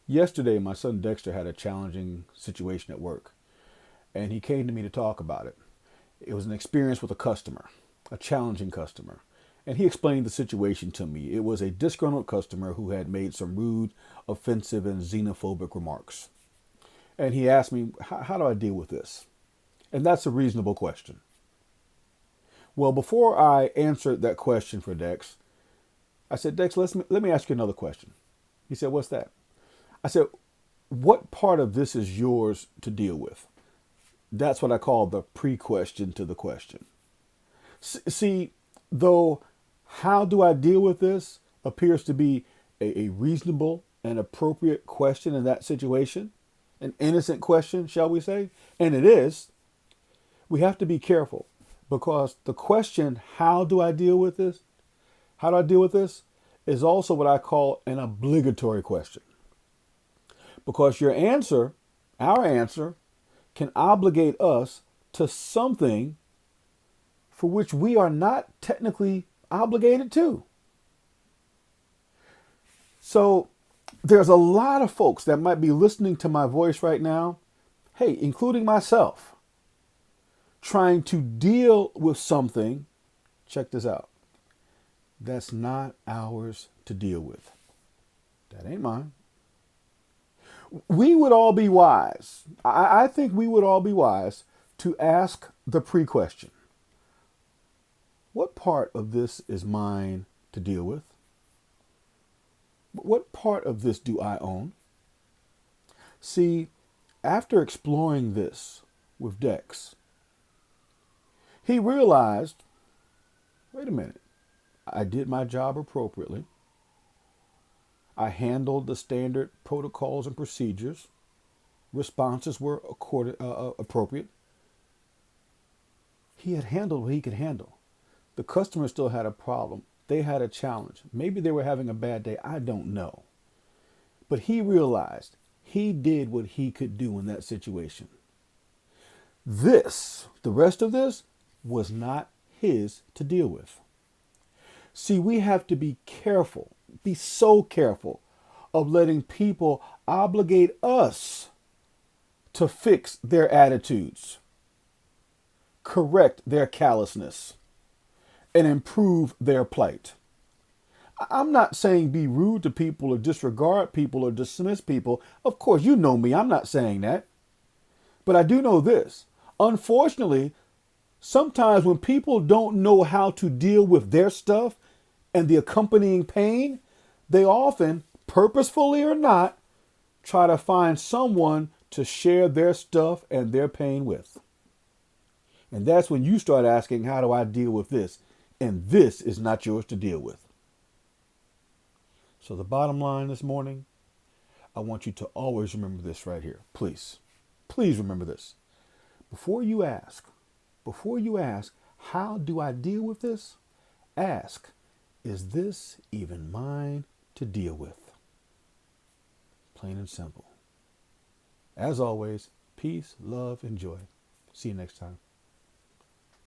Yesterday, my son Dexter had a challenging situation at work, and he came to me to talk about it. It was an experience with a customer, a challenging customer. And he explained the situation to me. It was a disgruntled customer who had made some rude, offensive, and xenophobic remarks. And he asked me, how do I deal with this? And that's a reasonable question. Well, before I answered that question for Dex, I said, Dex, let me ask you another question. He said, what's that? I said, what part of this is yours to deal with? That's what I call the pre-question to the question. See, though, how do I deal with this appears to be a reasonable and appropriate question in that situation, an innocent question, shall we say? And it is. We have to be careful because the question, how do I deal with this? How do I deal with this? Is also what I call an obligatory question. Because your answer, our answer, can obligate us to something for which we are not technically obligated to. So there's a lot of folks that might be listening to my voice right now, hey, including myself, trying to deal with something, check this out, that's not ours to deal with. That ain't mine. We would all be wise. I think we would all be wise to ask the pre-question. What part of this is mine to deal with? What part of this do I own? See, after exploring this with Dex, he realized, wait a minute, I did my job appropriately. I handled the standard protocols and procedures. Responses were appropriate. He had handled what he could handle. The customer still had a problem. They had a challenge. Maybe they were having a bad day. I don't know. But he realized he did what he could do in that situation. This, the rest of this, was not his to deal with. See, we have to be careful, be so careful of letting people obligate us to fix their attitudes, correct their callousness, and improve their plight. I'm not saying be rude to people or disregard people or dismiss people. Of course, you know me. I'm not saying that. But I do know this. Unfortunately, sometimes when people don't know how to deal with their stuff and the accompanying pain, they often, purposefully or not, try to find someone to share their stuff and their pain with. And that's when you start asking, how do I deal with this? And this is not yours to deal with. So the bottom line this morning, I want you to always remember this right here. Please, please remember this. Before you ask, how do I deal with this? Ask, is this even mine to deal with? Plain and simple. As always, peace, love, and joy. See you next time.